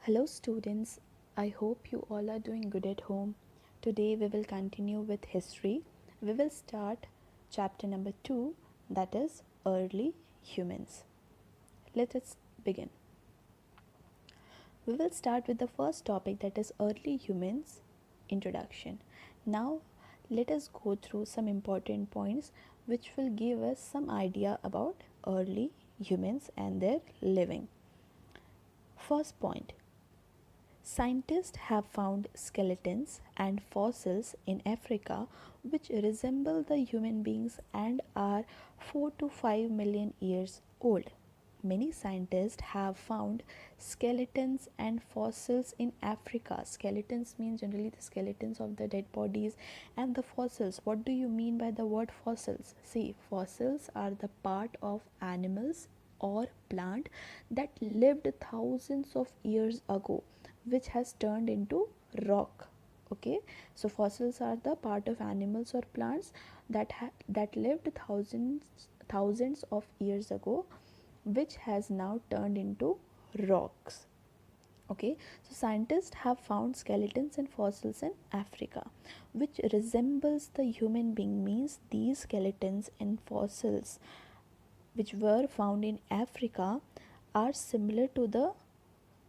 Hello, students. I hope you all are doing good at home. Today, we will continue with history. We will start chapter number 2, that is early humans. Let us begin. We will start with the first topic, that is early humans introduction. Now, let us go through some important points which will give us some idea about early humans and their living. First point, scientists have found skeletons and fossils in Africa which resemble the human beings and are 4 to 5 million years old. Many scientists have found skeletons and fossils in Africa. Skeletons mean generally the skeletons of the dead bodies, and the fossils. What do you mean by the word fossils? See, fossils are the part of animals or plant that lived thousands of years ago, which has turned into rock. Okay, so fossils are the part of animals or plants that lived thousands of years ago, which has now turned into rocks. Okay, so scientists have found skeletons and fossils in Africa which resembles the human being, means these skeletons and fossils which were found in Africa are similar to the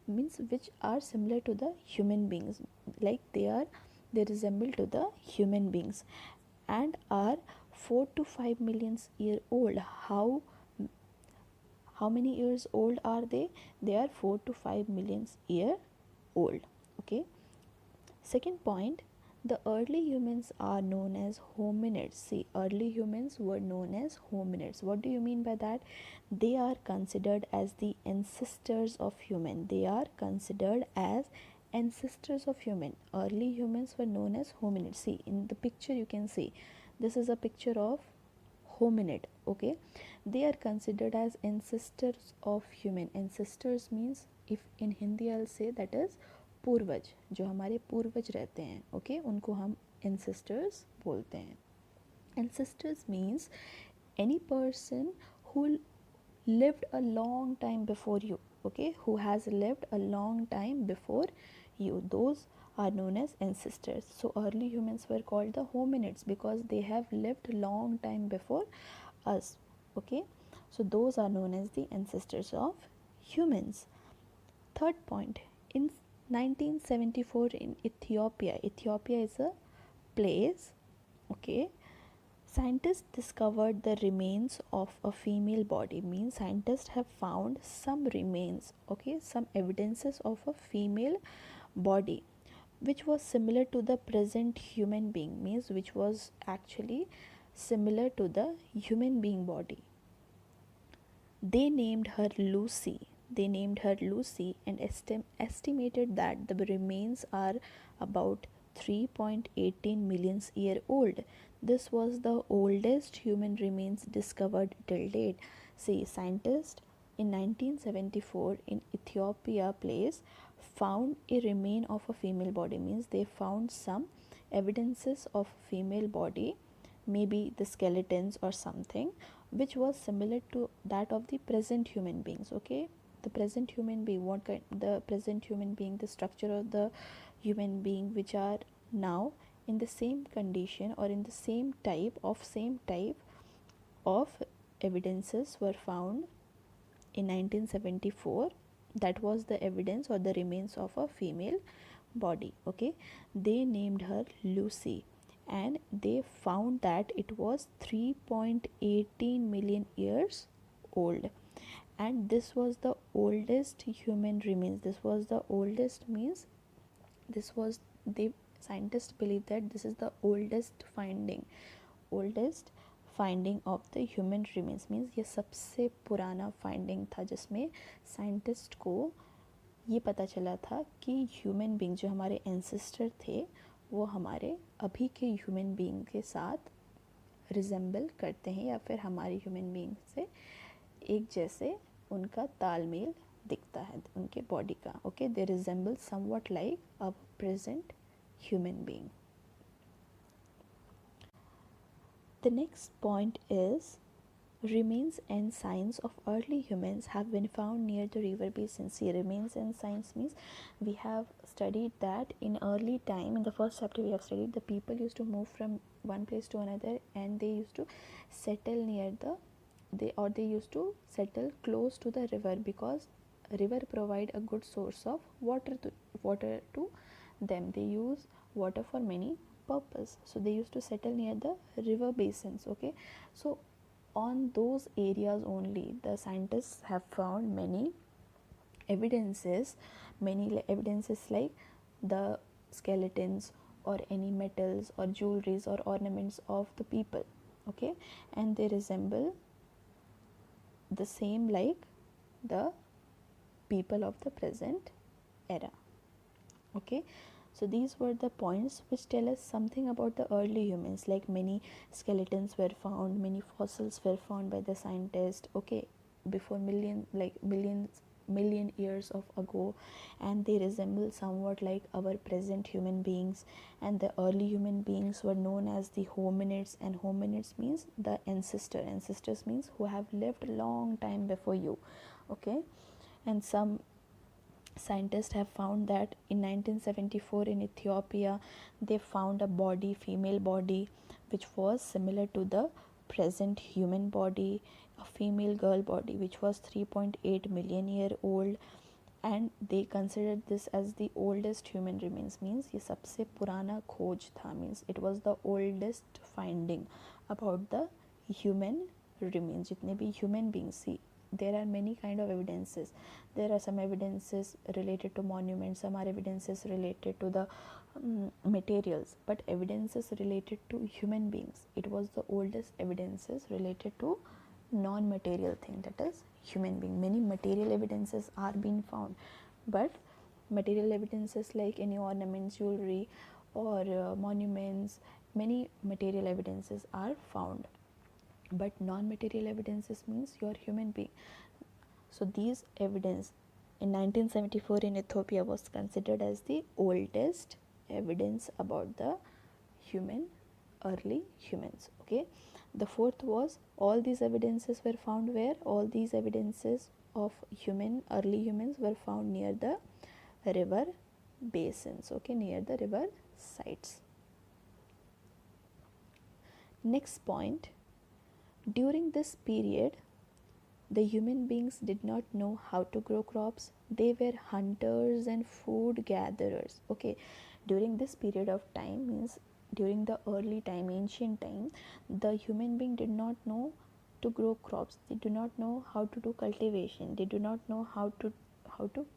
means which are similar to the human beings, like they resemble to the human beings and are 4 to 5 million year old. How many years old are they? They are 4 to 5 million year old. Okay, second point, the early humans are known as hominids. See, early humans were known as hominids. What do you mean by that? They are considered as the ancestors of human. They are considered as ancestors of human. Early humans were known as hominids. See, in the picture you can see, this is a picture of hominid. Okay, they are considered as ancestors of human. Ancestors means, if in Hindi I'll say, that is पूर्वज, जो हमारे पूर्वज रहते हैं. Okay, उनको हम ancestors बोलते हैं. Ancestors means any person who lived a long time before you. Okay, who has lived a long time before you, those are known as ancestors. So early humans were called the hominids because they have lived long time before us. Okay, so those are known as the ancestors of humans. Third point, in 1974 in Ethiopia, Ethiopia is a place. Okay, scientists discovered the remains of a female body. Means scientists have found some remains, okay, some evidences of a female body which was similar to the present human being, means which was actually similar to the human being body. They named her Lucy. They named her Lucy and estimated that the remains are about 3.18 million year old. This was the oldest human remains discovered till date. See, scientists in 1974 in Ethiopia place found a remain of a female body, means they found some evidences of female body, maybe the skeletons or something, which was similar to that of the present human beings. Okay, the present human being, what kind, the present human being, the structure of the human being which are now in the same condition or in the same type of evidences were found in 1974. That was the evidence or the remains of a female body. Okay, they named her Lucy and they found that it was 3.18 million years old, and this was the oldest human remains. This was the oldest, means this was, they scientists believe that this is the oldest finding of the human remains, means ये सबसे पुराना finding था जिसमें scientist को ये पता चला था कि ह्यूमन बींग जो हमारे एंसेस्टर थे वो हमारे अभी के ह्यूमन बींग के साथ रिजेंबल करते हैं या फिर हमारे ह्यूमन बींग से एक जैसे उनका तालमेल दिखता है उनके बॉडी का. Okay, they resemble somewhat like a present human being. The next point is Remains and signs of early humans have been found near the river basins. See, remains and signs means we have studied that in early time, in the first chapter we have studied the people used to move from one place to another, and they used to settle near the they used to settle close to the river, because river provide a good source of water to them. They use water for many purpose, so they used to settle near the river basins. Okay, so on those areas only the scientists have found evidences evidences like the skeletons or any metals or jewelries or ornaments of the people. Okay, and they resemble the same like the people of the present era. Okay, so these were the points which tell us something about the early humans, like many skeletons were found, many fossils were found by the scientists. Okay, before million years of ago, and they resemble somewhat like our present human beings. And the early human beings were known as the hominids, and hominids means the ancestors means who have lived a long time before you. Okay, and some scientists have found that in 1974 in Ethiopia they found a body, female body, which was similar to the present human body, a female girl body which was 3.8 million year old, and they considered this as the oldest human remains, means ये सबसे पुराना खोज था, means it was the oldest finding about the human remains, जितने भी human beings. See, there are many kind of evidences. There are some evidences related to monuments, some are evidences related to the materials, but evidences related to human beings, it was the oldest evidences related to non-material thing, that is human being. Many material evidences are being found, but material evidences like any ornaments, jewelry, or monuments, many material evidences are found, but non-material evidences means your human being. So these evidence in 1974 in Ethiopia was considered as the oldest evidence about the human early humans. Okay, the fourth was all these evidences were found where? All these evidences of human early humans were found near the river basins. Okay, near the river sites. Next point, during this period the human beings did not know how to grow crops. They were hunters and food gatherers. Okay, during this period of time, means during the early time, ancient time, the human being did not know to grow crops. They do not know how to do cultivation. They do not know how to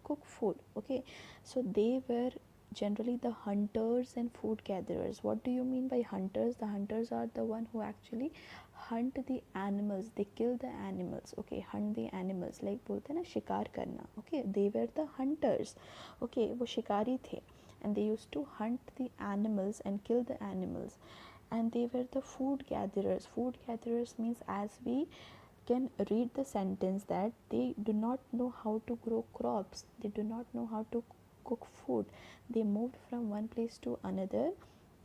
cook food. Okay, so they were generally the hunters and food gatherers. What do you mean by hunters? The hunters are the one who actually hunt the animals, they kill the animals. Okay, hunt the animals, like बोलते हैं ना शिकार करना. Okay, they were the hunters. Okay, वो शिकारी थे, and they used to hunt the animals and kill the animals. And they were the food gatherers. Food gatherers means, as we can read the sentence, that they do not know how to grow crops, they do not know how to cook food. They moved from one place to another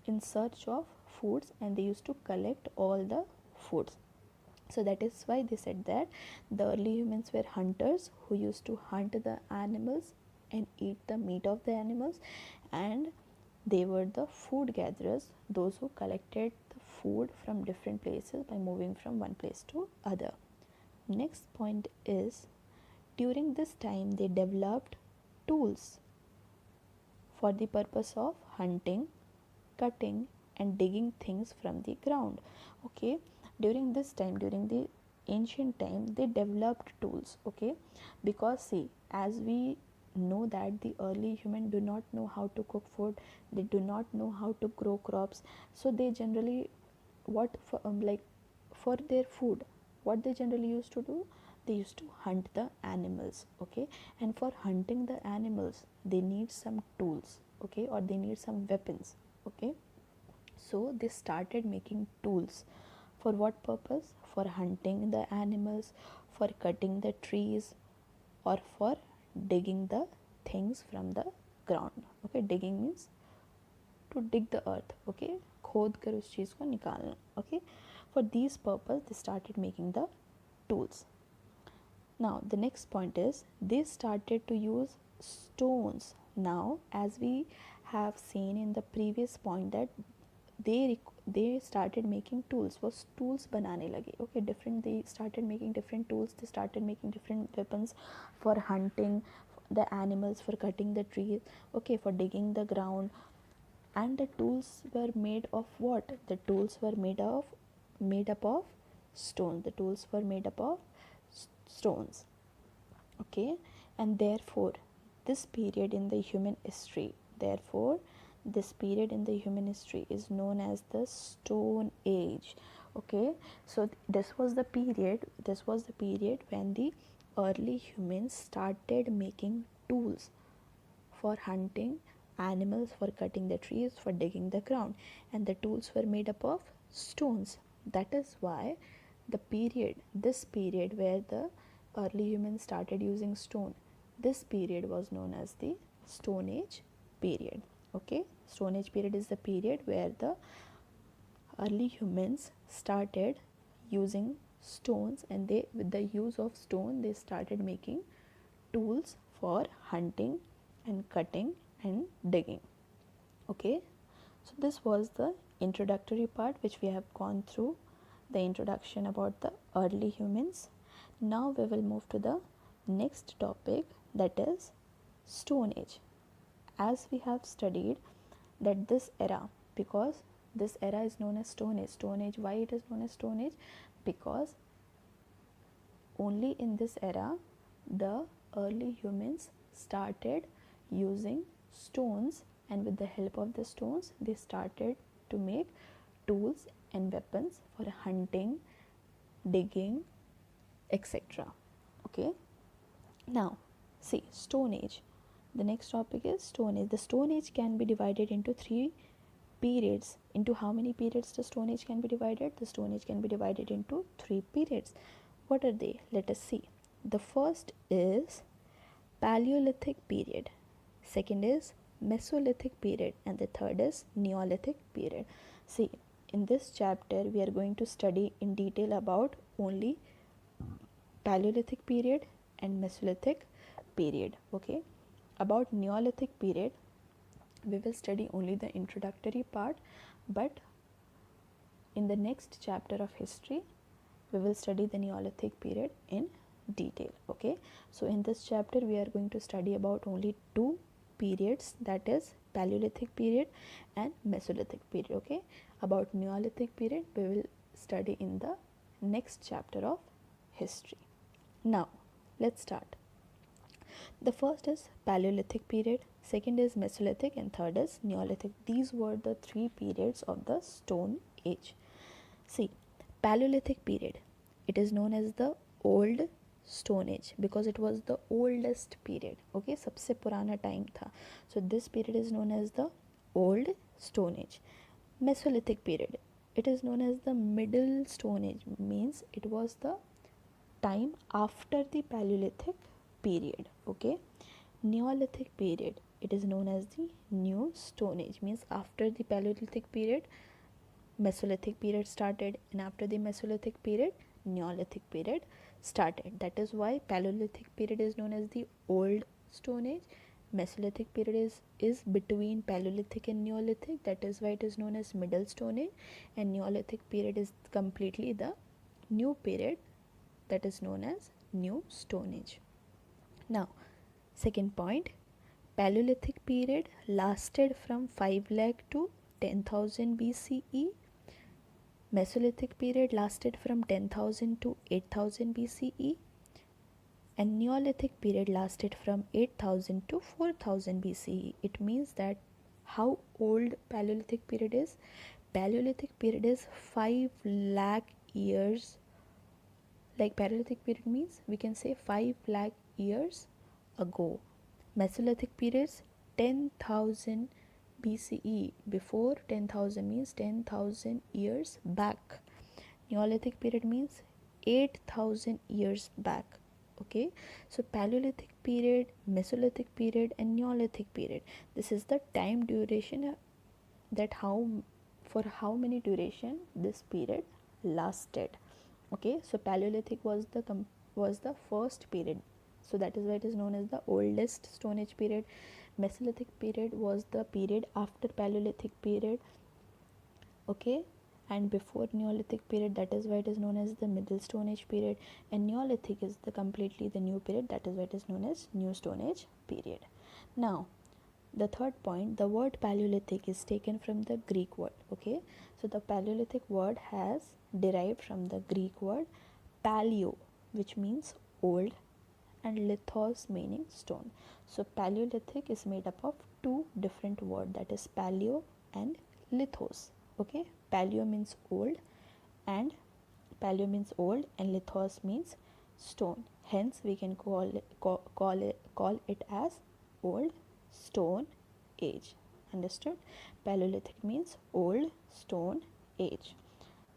in search of foods, and they used to collect all the foods. So that is why they said that the early humans were hunters who used to hunt the animals and eat the meat of the animals, and they were the food gatherers, those who collected the food from different places by moving from one place to other. Next point is, during this time they developed tools for the purpose of hunting, cutting, and digging things from the ground. Okay, during this time, during the ancient time, they developed tools. Okay, because see, as we know that the early human do not know how to cook food, they do not know how to grow crops, so they generally, what for, like for their food, what they generally used to do, they used to hunt the animals. Okay, and for hunting the animals they need some tools. Okay, or they need some weapons. Okay, so they started making tools. For what purpose? For hunting the animals, for cutting the trees, or for digging the things from the ground. Okay, digging means to dig the earth. Okay, खोद कर उस चीज़ को निकालना. Okay, for these purpose they started making the tools. Now the next point is they started to use stones. Now as we have seen in the previous point that they started making tools, वो tools बनाने लगे. Okay, different, they started making different tools, they started making different weapons for hunting the animals, for cutting the trees, okay, for digging the ground. And the tools were made of what? The tools were made up of stone. The tools were made up of stones. Okay, and therefore this period in the human history, is known as the Stone Age. Okay, so this was the period when the early humans started making tools for hunting animals, for cutting the trees, for digging the ground, and the tools were made up of stones. That is why this period where the early humans started using stone, this period was known as the Stone Age period. Okay, Stone Age period is the period where the early humans started using stones, and they, with the use of stone, they started making tools for hunting and cutting and digging. Okay, so this was the introductory part which we have gone through, the introduction about the early humans. Now we will move to the next topic, that is Stone Age. As we have studied that this era, because this era is known as Stone Age. Stone Age, why it is known as Stone Age? Because only in this era the early humans started using stones, and with the help of the stones they started to make tools and weapons for hunting, digging, etc. Okay, now see, Stone Age. The next topic is Stone Age. The Stone Age can be divided into three periods. Into how many periods the Stone Age can be divided? The Stone Age can be divided into three periods. What are they? Let us see. The first is Paleolithic period, second is Mesolithic period, and the third is Neolithic period. See, in this chapter we are going to study in detail about only Paleolithic period and Mesolithic period. Okay, about Neolithic period we will study only the introductory part, but in the next chapter of history we will study the Neolithic period in detail. Okay, so in this chapter we are going to study about only two periods, that is Paleolithic period and Mesolithic period. Okay, about Neolithic period we will study in the next chapter of history. Now let's start. The first is Paleolithic period, second is Mesolithic, and third is Neolithic. These were the three periods of the Stone Age. See, Paleolithic period, it is known as the Old Stone Age because it was the oldest period. Okay, सबसे पुराना time था. So this period is known as the Old Stone Age. Mesolithic period, it is known as the Middle Stone Age, means it was the time after the Paleolithic period. Okay, Neolithic period, it is known as the New Stone Age, means after the Paleolithic period Mesolithic period started, and after the Mesolithic period Neolithic period started. That is why Paleolithic period is known as the Old Stone Age. Mesolithic period is between Paleolithic and Neolithic, that is why it is known as Middle Stone Age, and Neolithic period is completely the new period, that is known as New Stone Age. Now second point, Paleolithic period lasted from 5 lakh to 10,000 BCE. Mesolithic period lasted from 10,000 to 8,000 BCE, and Neolithic period lasted from 8,000 to 4,000 BCE. It means that how old Paleolithic period is? Paleolithic period is 5 lakh years. Like Paleolithic period means we can say 5 lakh years ago. Mesolithic period is 10,000 BCE. Before 10,000 means 10,000 years back. Neolithic period means 8,000 years back. Okay, so Paleolithic period, Mesolithic period, and Neolithic period, this is the time duration, that how, for how many duration this period lasted. Okay, so Paleolithic was the first period, so that is why it is known as the oldest Stone Age period. Mesolithic period was the period after Paleolithic period, okay, and before Neolithic period, that is why it is known as the Middle Stone Age period, and Neolithic is the completely the new period, that is why it is known as New Stone Age period. Now the third point, the word Paleolithic is taken from the Greek word, okay, so the Paleolithic word has derived from the Greek word paleo, which means old, and lithos meaning stone. So Paleolithic is made up of two different words, that is paleo and lithos, okay. Paleo means old, and lithos means stone, hence we can call it as old stone age. Understood? Paleolithic means old stone age.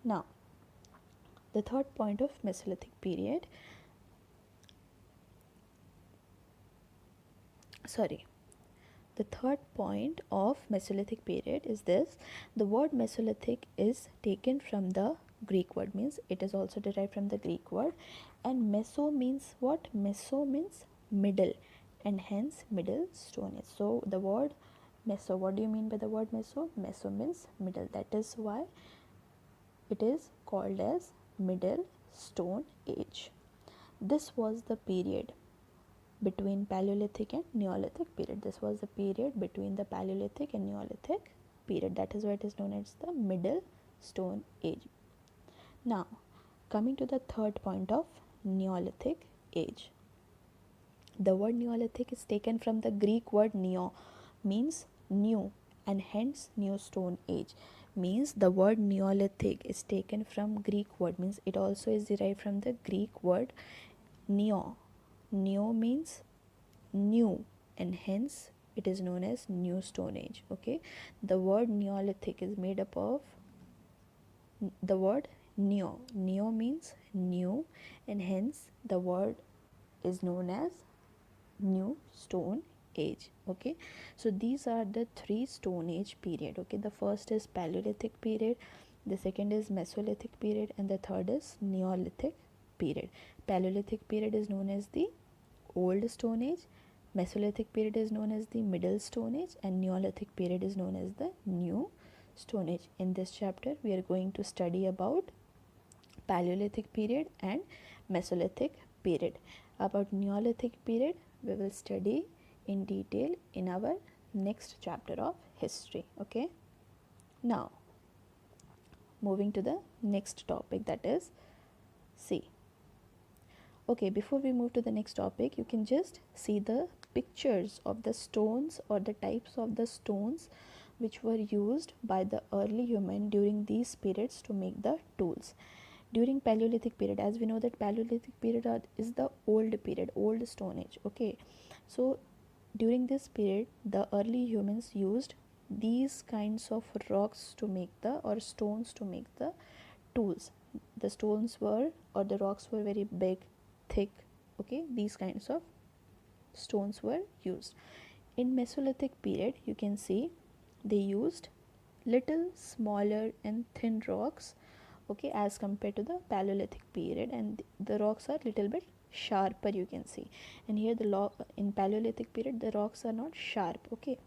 Now the third point of Mesolithic period, the third point of Mesolithic period is this: the word Mesolithic is taken from the Greek word, means it is also derived from the Greek word, and meso means what? Meso means middle, and hence middle stone age. So the word meso, what do you mean by the word meso? Meso means middle, that is why it is called as Middle Stone Age. This was the period between Paleolithic and Neolithic period. This was the period between the Paleolithic and Neolithic period. That is why it is known as the Middle Stone Age. Now, coming to the third point of Neolithic age. The word Neolithic is taken from the Greek word neo, means new, and hence New Stone Age. Means the word Neolithic is taken from Greek word, means it also is derived from the Greek word neo. Neo means new, and hence it is known as New Stone Age. Okay, the word Neolithic is made up of the word neo. Neo means new, and hence the word is known as New Stone Age. Okay, so these are the three Stone Age period. Okay, the first is Paleolithic period, the second is Mesolithic period, and the third is Neolithic period. Paleolithic period is known as the Old Stone Age, Mesolithic period is known as the Middle Stone Age, and Neolithic period is known as the New Stone Age. In this chapter we are going to study about Paleolithic period and Mesolithic period. About Neolithic period we will study in detail in our next chapter of history. Okay, now moving to the next topic, that is C. Okay, before we move to the next topic, you can just see the pictures of the stones or the types of the stones which were used by the early human during these periods to make the tools. During Paleolithic period, as we know that Paleolithic period is the old period, old Stone Age. Okay, so during this period the early humans used these kinds of rocks to make the, or stones to make the tools. The stones were, or the rocks were very big, thick. Okay, these kinds of stones were used. In Mesolithic period you can see they used little smaller and thin rocks, okay, as compared to the Paleolithic period, and the rocks are little bit sharper, you can see. And here in Paleolithic period the rocks are not sharp. Okay,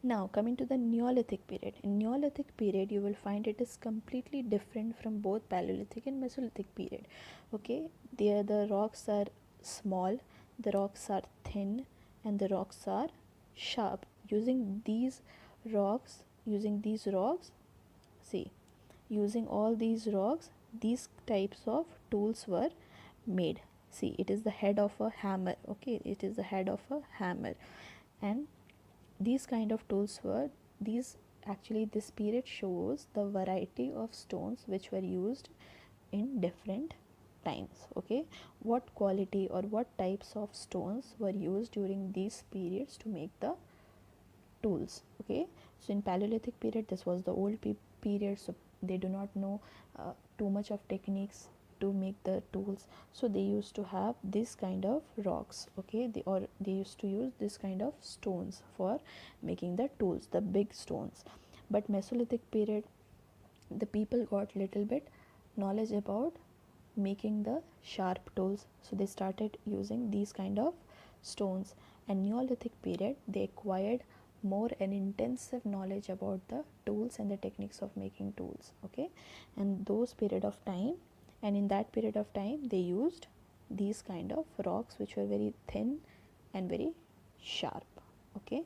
now coming to the Neolithic period. In Neolithic period you will find it is completely different from both Paleolithic and Mesolithic period. Okay, there the rocks are small, the rocks are thin, and the rocks are sharp. Using these rocks, see, using all these rocks, these types of tools were made. See, it is the head of a hammer. Okay, it is the head of a hammer, and these kind of tools were these. Actually this period shows the variety of stones which were used in different times. Okay, what quality or what types of stones were used during these periods to make the tools. Okay, so in Paleolithic period this was the old period, so they do not know too much of techniques to make the tools, so they used to have this kind of rocks. Okay, they used to use this kind of stones for making the tools, the big stones. But Mesolithic period, the people got little bit knowledge about making the sharp tools, so they started using these kind of stones. And Neolithic period, they acquired more and intensive knowledge about the tools and the techniques of making tools. Okay, and those period of time, and in that period of time they used these kind of rocks which were very thin and very sharp. Okay,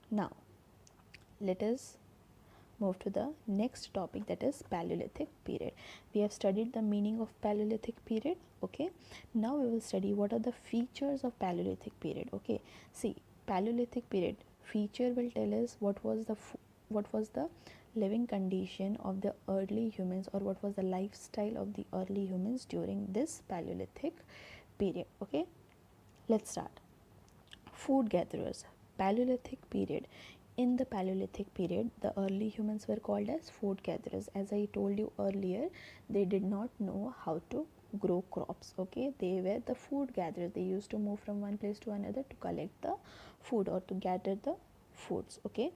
now let us move to the next topic, that is Paleolithic period. We have studied the meaning of Paleolithic period. Okay, now we will study what are the features of Paleolithic period. Okay, see, Paleolithic period feature will tell us what was the living condition of the early humans, or what was the lifestyle of the early humans during this Paleolithic period. Okay, let's start. Food gatherers. Paleolithic period. In the Paleolithic period, the early humans were called as food gatherers. As I told you earlier, they did not know how to grow crops. Okay, they were the food gatherers. They used to move from one place to another to collect the food or to gather the foods. Okay,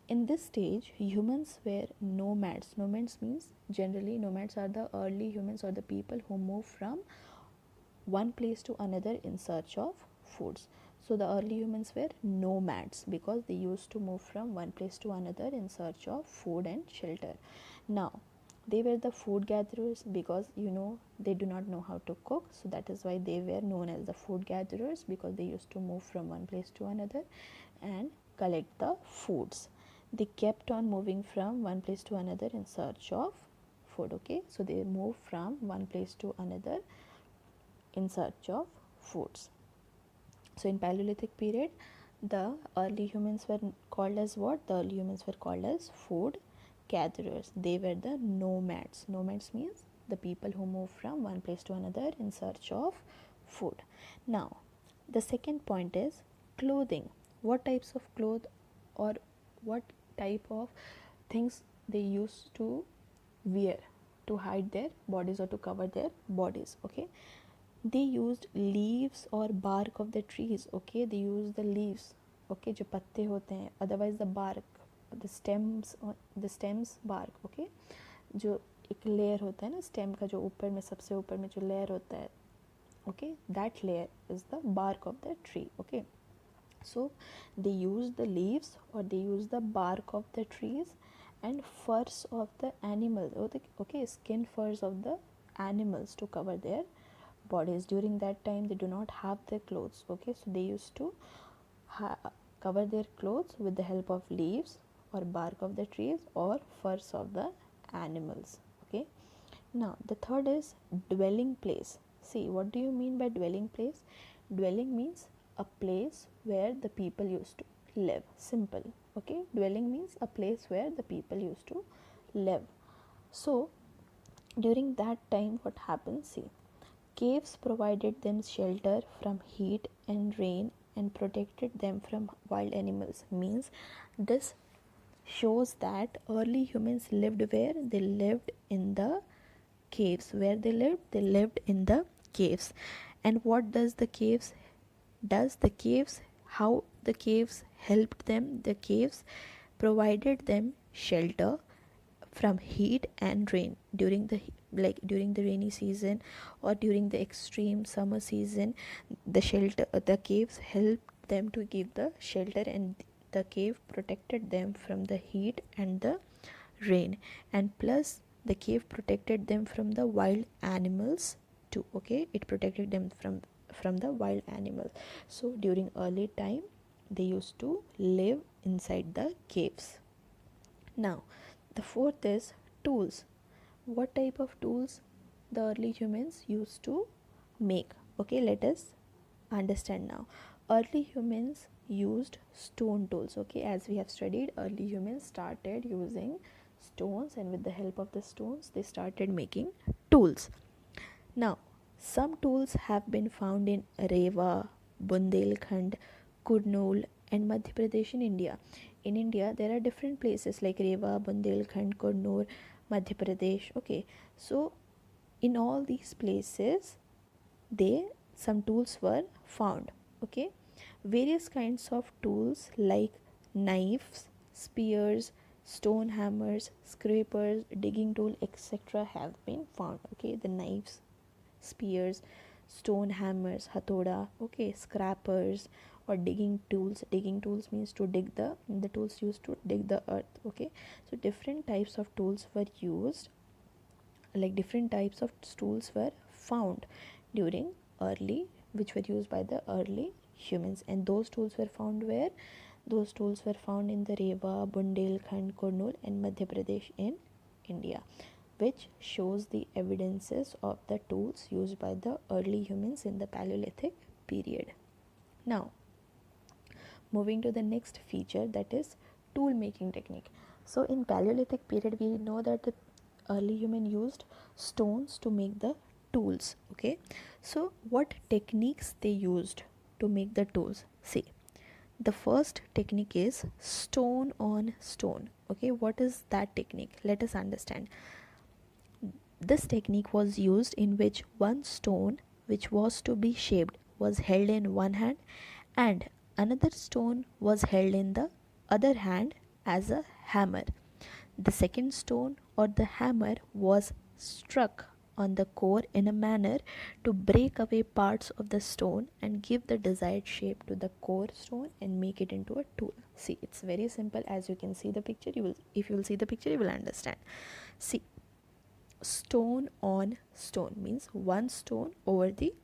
in this stage, humans were nomads. Nomads means, generally nomads are the early humans or the people who move from one place to another in search of foods. So the early humans were nomads because they used to move from one place to another in search of food and shelter. Now they were the food gatherers because they do not know how to cook, so that is why they were known as the food gatherers, because they used to move from one place to another and collect the foods. They kept on moving from one place to another in search of food. Okay, so they moved from one place to another in search of foods. So in Paleolithic period, the early humans were called as what? The early humans were called as food gatherers. They were the nomads. Nomads means the people who move from one place to another in search of food. Now, the second point is clothing. What types of clothes, or what type of things they used to wear to hide their bodies or to cover their bodies? Okay, they used leaves or bark of the trees. Okay, they used the leaves, okay, जो पत्ते होते हैं, otherwise the bark, the stems bark. Okay, जो एक layer होता है ना stem का, जो ऊपर में सबसे ऊपर में जो लेयर होता है, okay, that layer is the bark of the tree. Okay, so they use the leaves or they use the bark of the trees and furs of the animals, okay, skin furs of the animals to cover their bodies. During that time they do not have their clothes. Okay, so they used to cover their clothes with the help of leaves or bark of the trees or furs of the animals. Okay, now the third is dwelling place. See, what do you mean by dwelling place? Dwelling means a place where the people used to live. Simple. Okay, dwelling means a place where the people used to live. So during that time what happens? See, caves provided them shelter from heat and rain and protected them from wild animals. Means this shows that early humans lived where? They lived in the caves. Where they lived? They lived in the caves. And what does the caves how the caves helped them? The caves provided them shelter from heat and rain during the rainy season or during the extreme summer season. The caves helped them to give the shelter, and the cave protected them from the heat and the rain, and plus the cave protected them from the wild animals too. Okay, it protected them from the wild animals. So during early time they used to live inside the caves. Now the fourth is tools. What type of tools the early humans used to make? Okay, let us understand now. Early humans used stone tools. Okay, as we have studied, early humans started using stones, and with the help of the stones they started making tools. Now some tools have been found in Rewa, Bundelkhand, Kurnool and Madhya Pradesh in India. In India there are different places like Rewa, Bundelkhand, Kurnool, Madhya Pradesh. Okay, so in all these places some tools were found. Okay, various kinds of tools like knives, spears, stone hammers, scrapers, digging tool, etc. have been found. Okay, the knives, spears, stone hammers, hatoda, okay, scrapers, or digging tools. Digging tools means to dig the tools used to dig the earth. Okay, so different types of tools were used, like different types of tools were found during early, which were used by the early humans. And those tools were found where? Those tools were found in the Rewa, Bundelkhand, Kurnool and Madhya Pradesh in India, which shows the evidences of the tools used by the early humans in the Paleolithic period. Now, moving to the next feature, that is tool making technique. So in Paleolithic period, we know that the early human used stones to make the tools. Okay, so what techniques they used to make the tools? See, the first technique is stone on stone. Okay, what is that technique? Let us understand. This technique was used in which one stone which was to be shaped was held in one hand and another stone was held in the other hand as a hammer. The second stone or the hammer was struck on the core in a manner to break away parts of the stone and give the desired shape to the core stone and make it into a tool. See, it's very simple. As you can see the picture, if you will see the picture, you will understand. See, stone on stone means one stone over the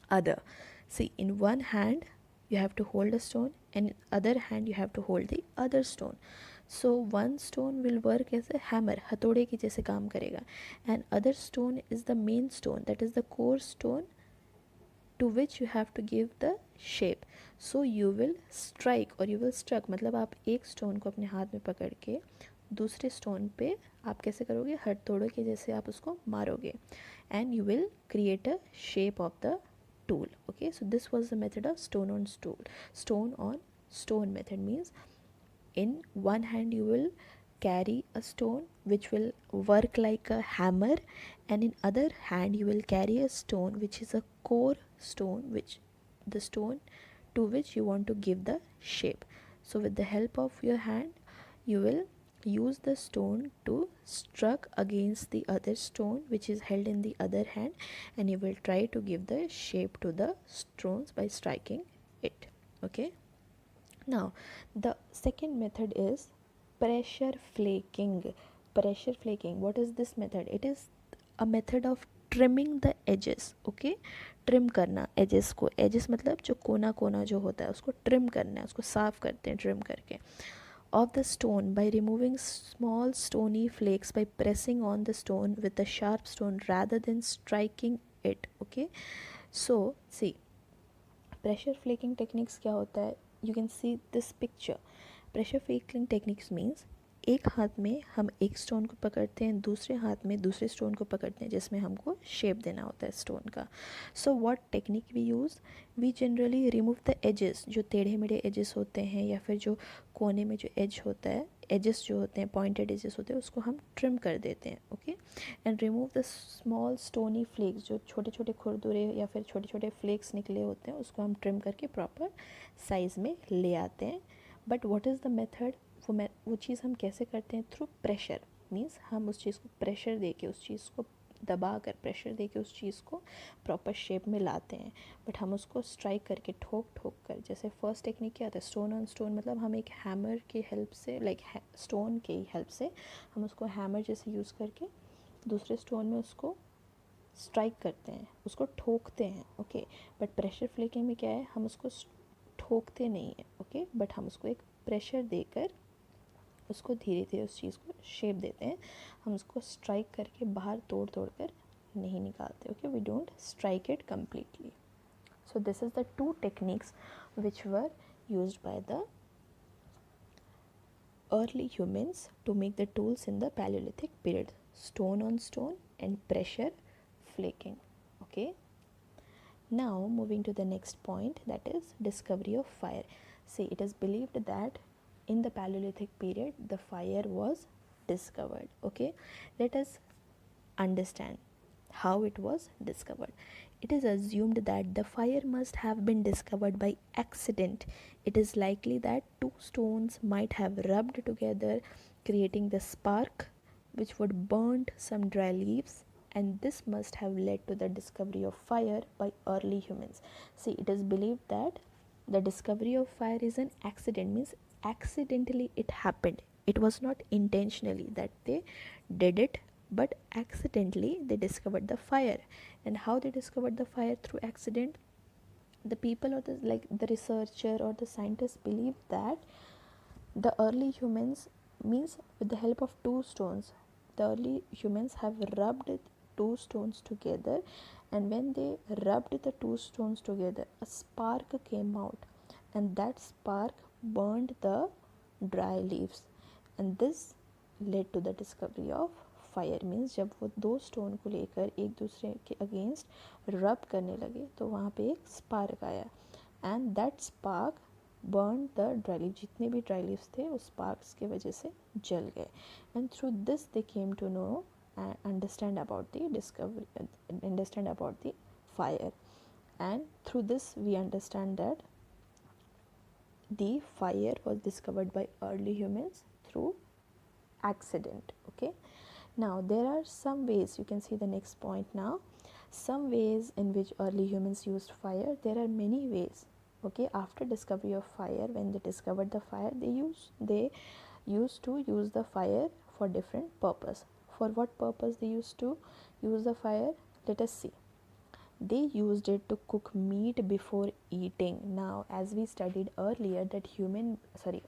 other. See, in one hand you have to hold a stone and in other hand you have to hold the other stone. So one stone will work as a hammer, हथौड़े की जैसे काम करेगा, and other stone is the main stone, that is the core stone to which you have to give the shape. So you will strike or you will struck, मतलब आप एक stone को अपने हाथ में पकड़ के दूसरे stone पे आप कैसे करोगे, हथौड़े के जैसे आप उसको मारोगे, and you will create a shape of the tool. Okay, so this was the method of stone on stone method. Means in one hand you will carry a stone which will work like a hammer, and in other hand you will carry a stone which is a core stone, which the stone to which you want to give the shape. So with the help of your hand you will use the stone to struck against the other stone which is held in the other hand, and you will try to give the shape to the stones by striking it. Okay, now the second method is pressure flaking. Pressure flaking, what is this method? It is a method of trimming the edges. Okay, trim करना edges को, edges मतलब जो कोना कोना जो होता है उसको ट्रिम करना है, उसको साफ करते हैं ट्रिम करके, of the stone by removing small stony flakes by pressing on the stone with a sharp stone rather than striking it. Okay, so see, pressure flaking techniques क्या होता है? You can see this picture. Pressure flaking techniques means एक हाथ में हम एक stone को पकड़ते हैं, दूसरे हाथ में दूसरे स्टोन को पकड़ते हैं जिसमें हमको शेप देना होता है स्टोन का. So what technique we use? We generally remove the edges, जो टेढ़े मेढ़े एजेस होते हैं या फिर जो कोने में जो एज होता है, एजेस जो होते हैं पॉइंटेड एजेस होते हैं, उसको हम ट्रिम कर देते हैं. Okay, and remove the small stony flakes, जो छोटे छोटे खुरदुरे या फिर छोटे छोटे फ्लेक्स निकले होते हैं उसको हम ट्रिम करके प्रॉपर साइज़ में ले आते हैं. But what is the method? वो चीज़ हम कैसे करते हैं? Through pressure. मीन्स हम उस चीज़ को प्रेशर दे के, उस चीज़ को दबा कर प्रेशर दे के उस चीज़ को प्रॉपर शेप में लाते हैं. बट हम उसको स्ट्राइक करके ठोक ठोक कर, जैसे फर्स्ट टेक्निक क्या आता है, स्टोन ऑन स्टोन, मतलब हम एक हैमर की हेल्प से, लाइक स्टोन की हेल्प से हम उसको हैमर जैसे यूज़ करके दूसरे स्टोन में उसको स्ट्राइक करते हैं, उसको ठोकते हैं. ओके, बट प्रेशर फ्लेकिंग में क्या है, हम उसको ठोकते नहीं हैं. ओके, बट हम उसको एक प्रेशर देकर उसको धीरे धीरे उस चीज़ को शेप देते हैं. हम उसको स्ट्राइक करके बाहर तोड़ तोड़ कर नहीं निकालते. Okay, we don't strike it completely. So this is the two techniques which were used by the early humans to make the tools in the Paleolithic period: stone on stone and pressure flaking. Okay, now moving to the next point, that is discovery of fire. See, it is believed that in the Paleolithic period the fire was discovered. Okay, let us understand how it was discovered. It is assumed that the fire must have been discovered by accident. It is likely that two stones might have rubbed together, creating the spark which would burn some dry leaves, and this must have led to the discovery of fire by early humans. See, it is believed that the discovery of fire is an accident, means accidentally it happened. It was not intentionally that they did it, but accidentally they discovered the fire. And how they discovered the fire through accident? The people or the researcher or the scientists believe that the early humans, means with the help of two stones, the early humans have rubbed two stones together, and when they rubbed the two stones together, a spark came out, and that spark burned the dry leaves, and this led to the discovery of fire means जब वो दो stone को लेकर एक दूसरे के against रब करने लगे तो वहाँ पे एक स्पार्क आया, and that spark burn the dry leave, जितने भी ड्राई लीव्स थे उस स्पार्क्स की वजह से जल गए, and through this they came to know and understand about the discovery, understand about the fire, and through this we understand that the fire was discovered by early humans through accident. Okay, now there are some ways, you can see the next point now, some ways in which early humans used fire. There are many ways. Okay, after discovery of fire, when they discovered the fire, they used to use the fire for different purpose. For what purpose they used to use the fire? Let us see. They used it to cook meat before eating. Now, as we studied earlier, that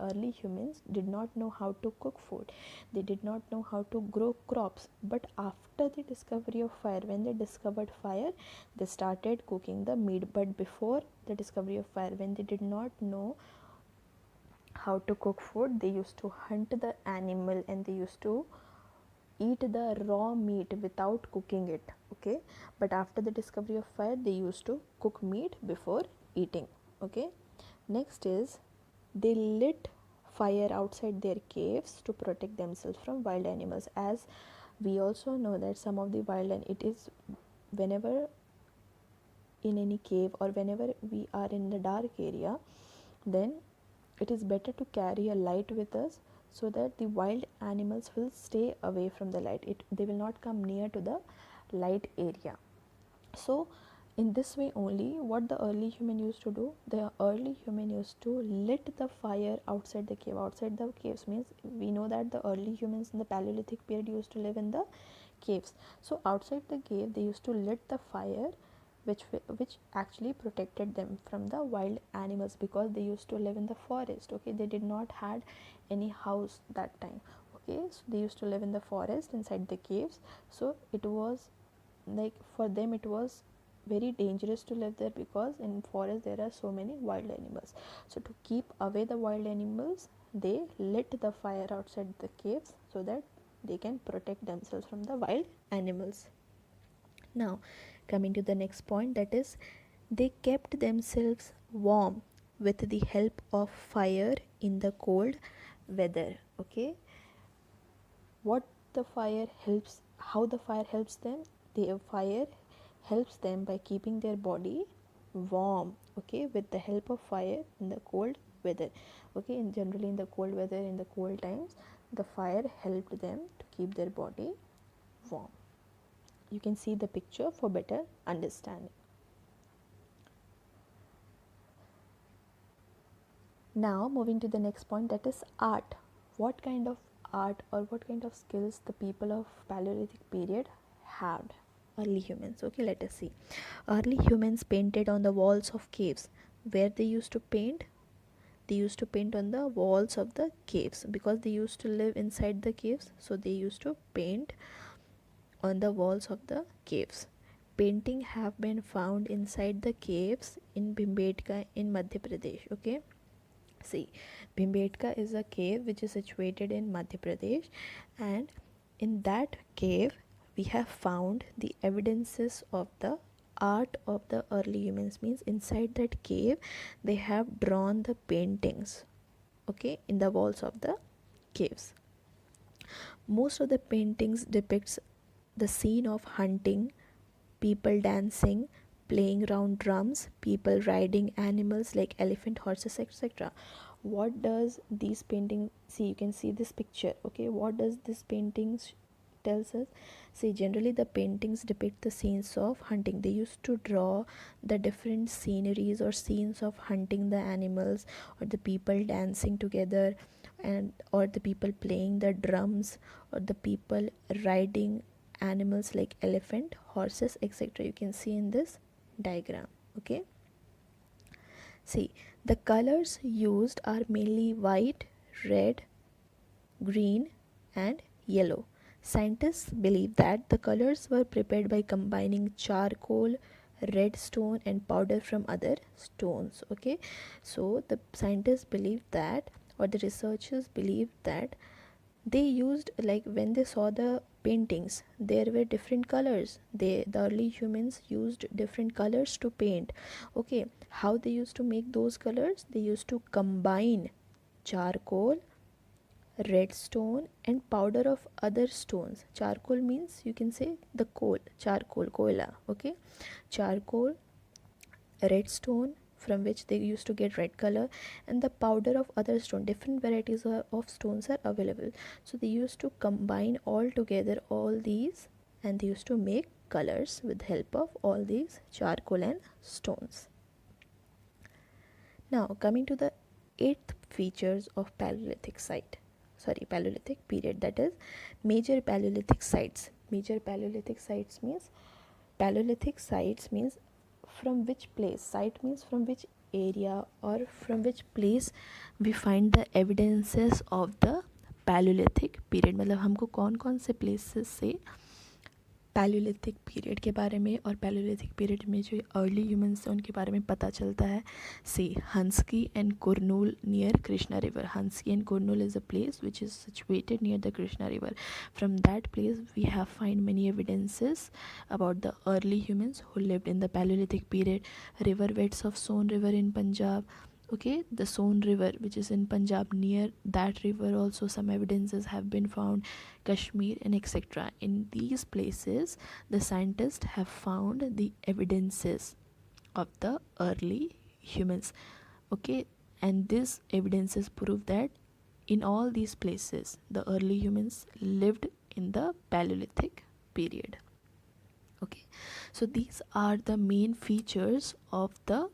early humans did not know how to cook food. They did not know how to grow crops. But after the discovery of fire, when they discovered fire, they started cooking the meat. But before the discovery of fire, when they did not know how to cook food, they used to hunt the animal and they used to eat the raw meat without cooking it. Okay, but after the discovery of fire, they used to cook meat before eating. Okay, next is they lit fire outside their caves to protect themselves from wild animals. As we also know that some of the wild, and it is whenever in any cave or whenever we are in the dark area, then it is better to carry a light with us so that the wild animals will stay away from the light. They will not come near to the light area. So in this way only, what the early human used to do, the early human used to lit the fire outside the cave. Outside the caves means we know that the early humans in the Paleolithic period used to live in the caves. So outside the cave they used to lit the fire, which actually protected them from the wild animals, because they used to live in the forest. Okay, they did not had any house that time. Okay, so they used to live in the forest inside the caves. So it was like, for them it was very dangerous to live there, because in forest there are so many wild animals. So to keep away the wild animals, they lit the fire outside the caves so that they can protect themselves from the wild animals. Now, coming to the next point, that is, they kept themselves warm with the help of fire in the cold weather. Okay, what the fire helps, how the fire helps them? The fire helps them by keeping their body warm. Okay, with the help of fire in the cold weather. Okay, in generally in the cold weather, in the cold times, the fire helped them to keep their body warm. You can see the picture for better understanding. Now moving to the next point, that is art. What kind of art or what kind of skills the people of Paleolithic period had? Early humans. Okay, let us see. Early humans painted on the walls of caves. Where they used to paint? They used to paint on the walls of the caves, because they used to live inside the caves, so they used to paint on the walls of the caves. Painting have been found inside the caves in Bhimbetka in Madhya Pradesh. Okay, see, Bhimbetka is a cave which is situated in Madhya Pradesh, and in that cave we have found the evidences of the art of the early humans. Means inside that cave they have drawn the paintings, okay, in the walls of the caves. Most of the paintings depicts the scene of hunting, people dancing, playing round drums, people riding animals like elephant, horses, etc. what does these paintings, see, you can see this picture, okay, what does this paintings tells us? See, generally the paintings depict the scenes of hunting. They used to draw the different sceneries or scenes of hunting the animals, or the people dancing together, and or the people playing the drums, or the people riding animals like elephant, horses, etc. You can see in this diagram, okay. See, the colors used are mainly white, red, green, and yellow. Scientists believe that the colors were prepared by combining charcoal, redstone, and powder from other stones. Okay, so the scientists believe that, or the researchers believe that, they used, like when they saw the paintings, there were different colors. The early humans used different colors to paint. Okay, how they used to make those colors? They used to combine charcoal, redstone, and powder of other stones. Charcoal means, you can say, the coal, charcoal, koila, okay. Charcoal, redstone, from which they used to get red color, and the powder of other stone. Different varieties of stones are available, so they used to combine all together all these, and they used to make colors with help of all these charcoal and stones. Now coming to the eighth features of Paleolithic period, that is major Paleolithic sites. Major Paleolithic sites means from which place. Site means from which area or from which place we find the evidences of the Paleolithic period. मतलब हमको कौन कौन से places से Palaeolithic period के बारे में और पैलियोलिथिक पीरियड में जो अर्ली ह्यूमंस हैं उनके बारे में पता चलता है. See, Hunsgi and Kurnool near Krishna river. Hunsgi and Kurnool is a place which is situated near the Krishna river. From that place we have find many evidences about the early humans who lived in the palaeolithic period. River beds of Son river in Punjab. Okay, the Son river which is in Punjab, near that river also some evidences have been found. Kashmir and etc. In these places the scientists have found the evidences of the early humans. Okay, and these evidences prove that in all these places the early humans lived in the Paleolithic period. Okay, so these are the main features of the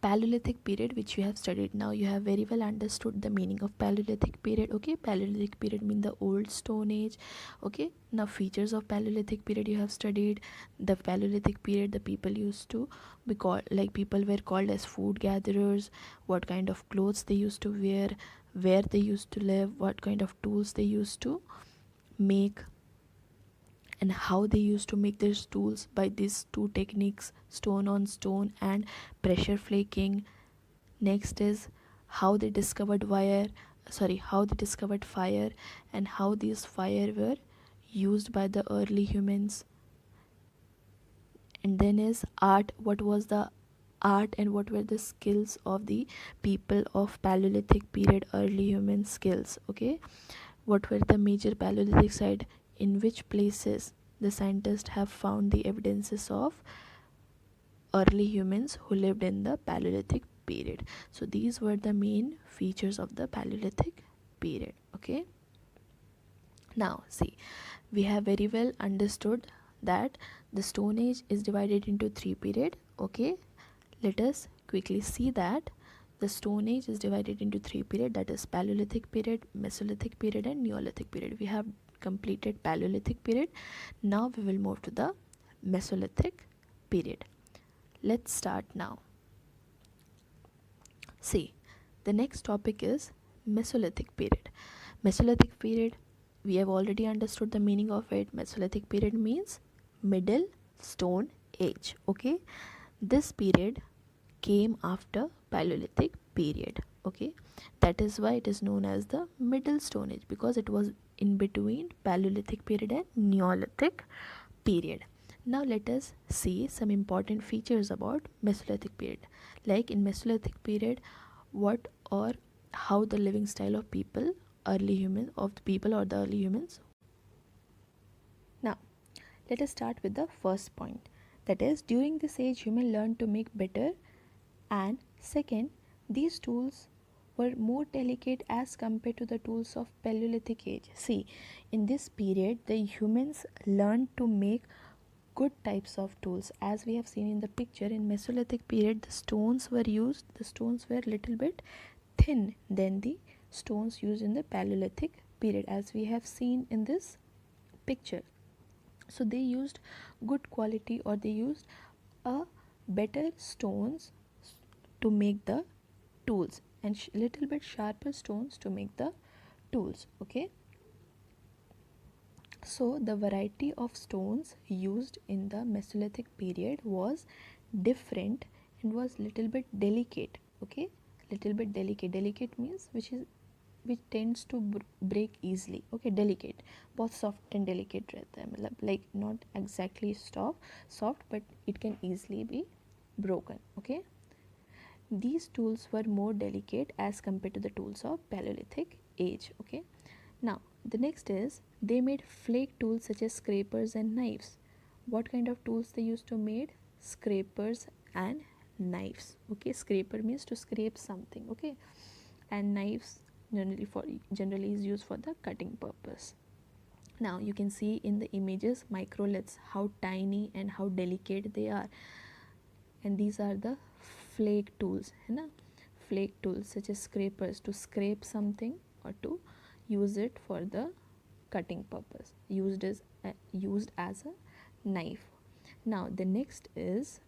Paleolithic period which you have studied. Now you have very well understood the meaning of Paleolithic period. Okay, Paleolithic period means the old stone age. Okay, now features of Paleolithic period you have studied. The Paleolithic period, the people used to be called, like people were called as food gatherers, what kind of clothes they used to wear, where they used to live, what kind of tools they used to make, and how they used to make these tools by these two techniques, stone on stone and pressure flaking. Next is how they discovered fire, and how these fire were used by the early humans. And then is art. What was the art and what were the skills of the people of Paleolithic period, early human skills. Okay, what were the major Paleolithic site, in which places the scientists have found the evidences of early humans who lived in the Paleolithic period. So these were the main features of the Paleolithic period. Okay, now see, we have very well understood that the Stone Age is divided into three periods. Okay, let us quickly see that the Stone Age is divided into three periods, that is Paleolithic period, Mesolithic period, and Neolithic period. We have completed Paleolithic period. Now we will move to the Mesolithic period. Let's start now. See, the next topic is Mesolithic period. Mesolithic period, we have already understood the meaning of it. Mesolithic period means Middle Stone Age. Okay, this period came after Paleolithic period. Okay, that is why it is known as the Middle Stone Age, because it was in between Paleolithic period and Neolithic period. Now let us see some important features about Mesolithic period. Like in Mesolithic period, what or how the living style of people, early human of the people or the early humans. Now let us start with the first point, that is during this age human learned to make better, and second, These tools were more delicate as compared to the tools of Paleolithic age. See, in this period, the humans learned to make good types of tools. As we have seen in the picture, in Mesolithic period, the stones were used. The stones were little bit thin than the stones used in the Paleolithic period, as we have seen in this picture. So they used good quality, or they used a better stones to make the tools, and little bit sharper stones to make the tools. Okay, so the variety of stones used in the Mesolithic period was different and was little bit delicate. Okay, little bit delicate. Delicate means which tends to break easily. Okay, delicate, बहुत soft and delicate रहता है, मतलब like not exactly soft but it can easily be broken. Okay, these tools were more delicate as compared to the tools of Paleolithic age. Okay, now the next is they made flake tools such as scrapers and knives. What kind of tools they used to made? Scrapers and knives. Okay, scraper means to scrape something. Okay, and knives generally is used for the cutting purpose. Now you can see in the images microliths, how tiny and how delicate they are, and these are the flake tools, है ना? Flake tools such as scrapers, to scrape something or to use it for the cutting purpose, used as a knife. Now the next is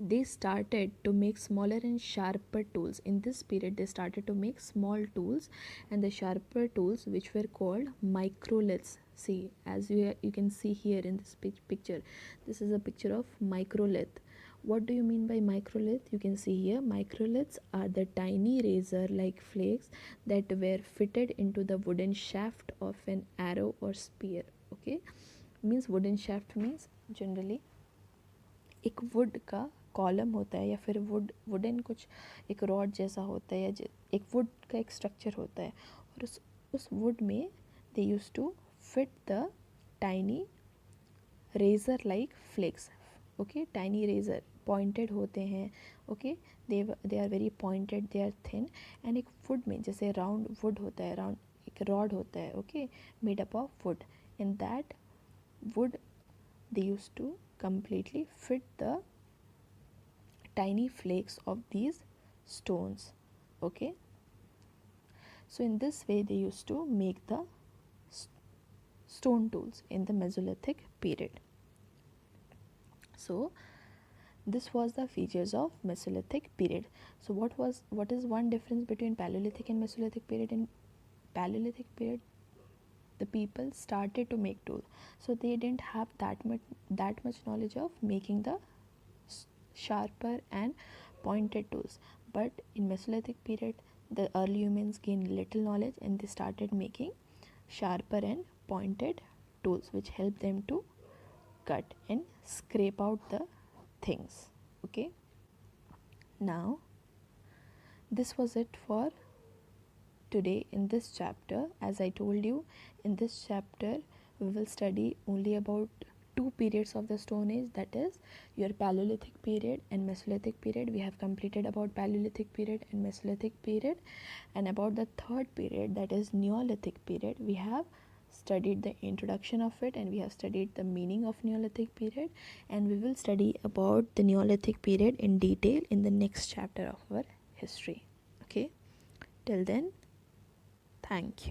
they started to make smaller and sharper tools. In this period they started to make small tools and the sharper tools, which were called microliths. See, as you can see here in this picture, this is a picture of microlith. What do you mean by microlith? You can see here, microliths are the tiny razor like flakes that were fitted into the wooden shaft of an arrow or spear. Okay, means wooden shaft means generally एक would का column होता है, या फिर wooden कुछ एक rod जैसा होता है, या एक वुड का एक स्ट्रक्चर होता है, और उस वुड में they use to fit the tiny razor like flakes. Okay, tiny razor pointed होते हैं. Okay, they are very pointed, they are thin, and एक वुड में जैसे राउंड वुड होता है, राउंड एक रॉड होता है. Okay, made up of would. In that wood they used to completely fit the tiny flakes of these stones. Okay, so in this way they used to make the stone tools in the Mesolithic period. So this was the features of Mesolithic period. So what is one difference between Paleolithic and Mesolithic period? In Paleolithic period the people started to make tools, so they didn't have that much knowledge of making the sharper and pointed tools. But in Mesolithic period the early humans gained little knowledge and they started making sharper and pointed tools, which helped them to cut and scrape out the things. Okay, now this was it for today in this chapter. As I told you, in this chapter we will study only about two periods of the Stone Age, that is your Paleolithic period and Mesolithic period. We have completed about Paleolithic period and Mesolithic period, and about the third period, that is Neolithic period, we have studied the introduction of it and we have studied the meaning of Neolithic period, and we will study about the Neolithic period in detail in the next chapter of our history. Okay, till then, thank you.